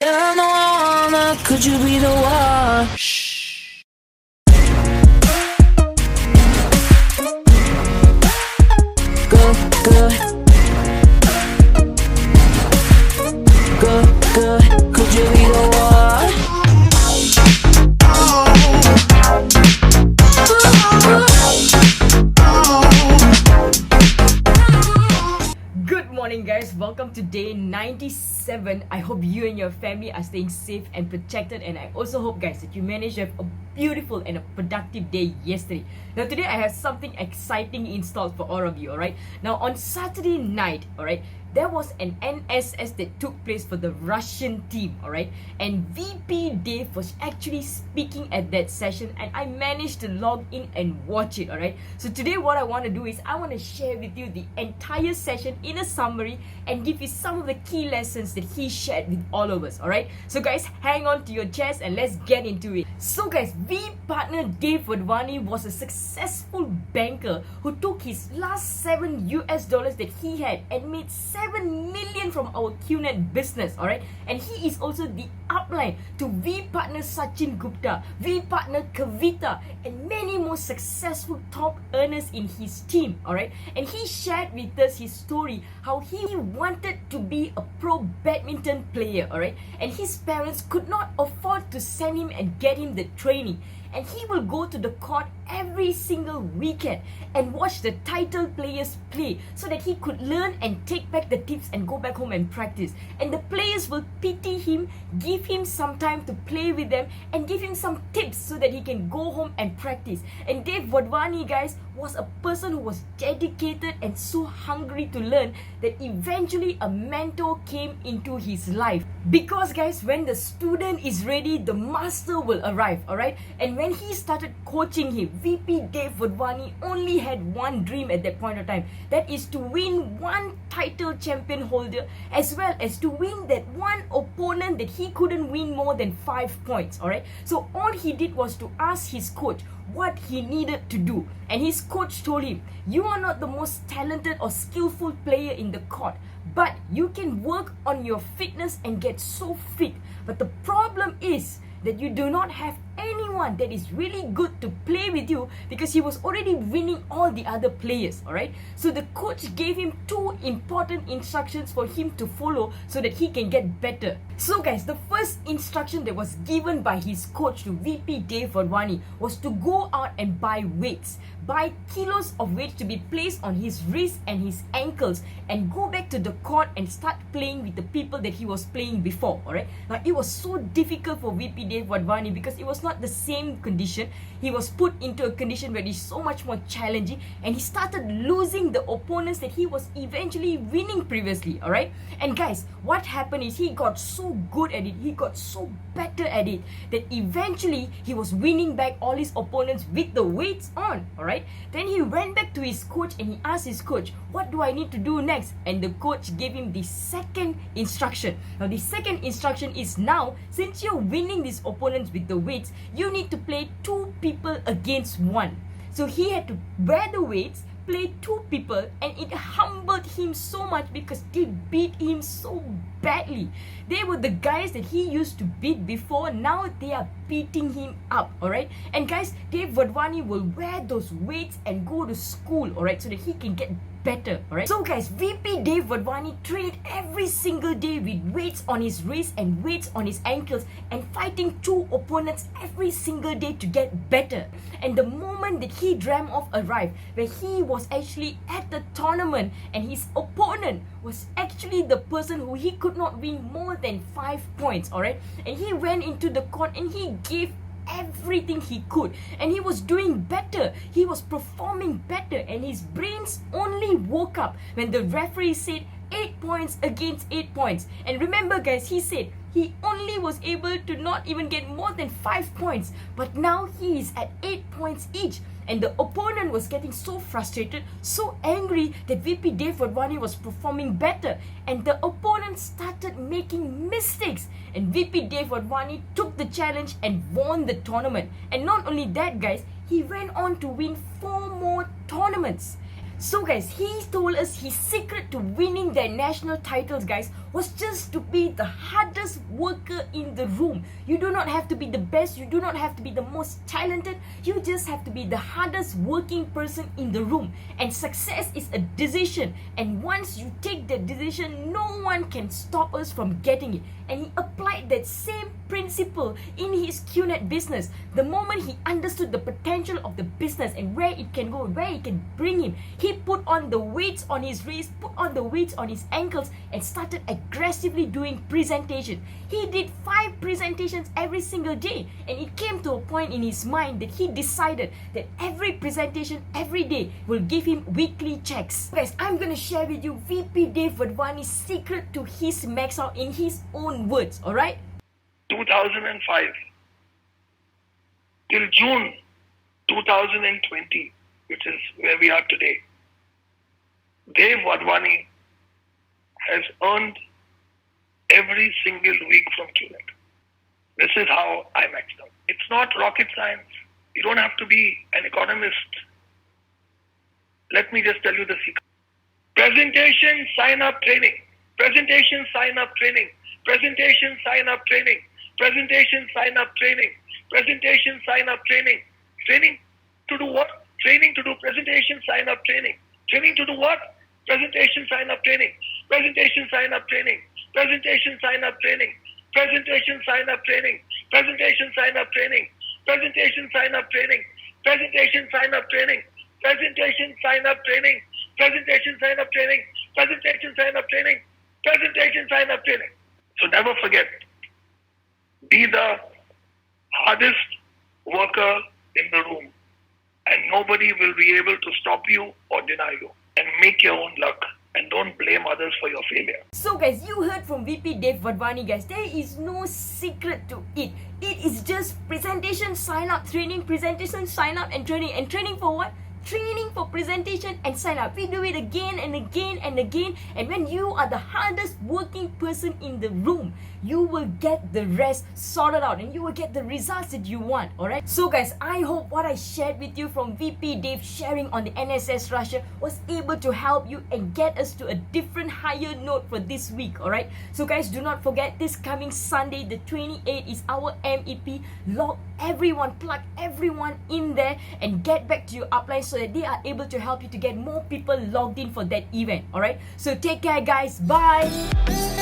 I'm the one, could you be the one? Shh. Good, good. Good, good. Could you be the one? Good morning, guys. Welcome to day 97. I hope you and your family are staying safe and protected, and I also hope, guys, that you managed to have a beautiful and a productive day yesterday. Now, today I have something exciting installed for all of you, alright? Now, on Saturday night, alright, there was an NSS that took place for the Russian team, alright? And VP Dave was actually speaking at that session, and I managed to log in and watch it, alright? So today what I want to do is I want to share with you the entire session in a summary and give you some of the key lessons that he shared with all of us, alright? So guys, hang on to your chairs and let's get into it. So guys, V partner Dave Wadhwani was a successful banker who took his last $7 that he had and made 7 million from our QNet business, alright? And he is also the upline to V partner Sachin Gupta, V partner Kavita, and many more successful top earners in his team, alright? And he shared with us his story, how he wanted to be a pro badminton player, alright? And his parents could not afford to send him and get him the training. And he will go to the court every single weekend and watch the title players play so that he could learn and take back the tips and go back home and practice. And the players will pity him, give him some time to play with them, and give him some tips so that he can go home and practice. And Dave Wadhwani, guys, was a person who was dedicated and so hungry to learn that eventually a mentor came into his life. Because guys, when the student is ready, the master will arrive, alright? And when he started coaching him, VP Dave Wadhwani only had one dream at that point of time. That is to win one title champion holder, as well as to win that one opponent that he couldn't win more than 5 points, alright? So all he did was to ask his coach what he needed to do. And his coach told him, you are not the most talented or skillful player in the court, but you can work on your fitness and get so fit. But the problem is that you do not have anyone that is really good to play with you, because he was already winning all the other players, alright? So the coach gave him 2 important instructions for him to follow so that he can get better. So guys, the first instruction that was given by his coach to VP Dave Wadhwani was to go out and buy weights. Buy kilos of weights to be placed on his wrists and his ankles, and go back to the court and start playing with the people that he was playing before, alright? Now, it was so difficult for VP Dave Wadhwani because it was not the same condition. He was put into a condition where it's so much more challenging, and he started losing the opponents that he was eventually winning previously, alright? And guys, what happened is he got so good at it, he got so better at it, that eventually he was winning back all his opponents with the weights on, alright? Then he went back to his coach and he asked his coach, what do I need to do next? And the coach gave him the second instruction. Now the second instruction is, now since you're winning these opponents with the weights, you need to play 2 people against 1. So he had to wear the weights, play 2 people, and it humbled him so much because they beat him so badly. They were the guys that he used to beat before. Now they are beating him up, alright? And guys, Dave Wadhwani will wear those weights and go to school, alright, so that he can get better, alright? So guys, VP Dave Wadhwani trained every single day with weights on his wrists and weights on his ankles, and fighting 2 opponents every single day to get better. And the moment that he dreamt of arrived, where he was actually at the tournament and his opponent was actually the person who he could not win more than 5 points, alright? And he went into the court and he gave everything he could, and he was doing better, he was performing better, and his brains only woke up when the referee said 8 points against 8 points. And remember guys, he said he only was able to not even get more than 5 points, but now he is at 8 points each. And the opponent was getting so frustrated, so angry that VP Dave Wadhwani was performing better, and the opponent started making mistakes. And VP Dave Wadhwani took the challenge and won the tournament. And not only that guys, he went on to win 4 more tournaments. So guys, he told us his secret to winning their national titles, guys, was just to be the hardest worker in the room. You do not have to be the best, you do not have to be the most talented, you just have to be the hardest working person in the room. And success is a decision, and once you take that decision, no one can stop us from getting it. And he applied that same principle in his QNet business. The moment he understood the potential of the business and where it can go, where it can bring him, he put on the weights on his wrist, put on the weights on his ankles, and started aggressively doing presentation. He did 5 presentations every single day, and it came to a point in his mind that he decided that every presentation every day will give him weekly checks. Guys, I'm gonna share with you VP Dave Wadhwani's secret to his max out in his own words, alright? 2005 till June 2020, which is where we are today, Dave Wadhwani has earned every single week from QNet. This is how I maxed out. It's not rocket science. You don't have to be an economist. Let me just tell you the secret. Presentation sign-up training. Presentation sign-up training. Presentation sign-up training. Presentation sign-up training. Presentation sign-up training. Training to do what? Training to do presentation sign-up training. Training to do what? Presentation sign-up training. Presentation sign-up training. Presentation sign-up training. Presentation sign-up training. Presentation sign-up training. Presentation sign-up training. Presentation sign-up training. Presentation sign-up training. Presentation sign-up training. Presentation sign-up training. Presentation sign-up training. So never forget, be the hardest worker in the room, and nobody will be able to stop you or deny you. And make your own luck, and don't blame others for your failure. So guys, you heard from VP Dave Wadhwani, guys. There is no secret to it. It is just presentation sign up training, presentation sign up and training. And training for what? Training for presentation and sign up. We do it again and again and again. And when you are the hardest working person in the room, you will get the rest sorted out and you will get the results that you want. Alright? So guys, I hope what I shared with you from VP Dave sharing on the NSS Russia was able to help you and get us to a different higher note for this week. Alright? So guys, do not forget, this coming Sunday, the 28th, is our MEP. Log everyone, plug everyone in there and get back to your upline so that they are able to help you to get more people logged in for that event. Alright? So take care guys. Bye.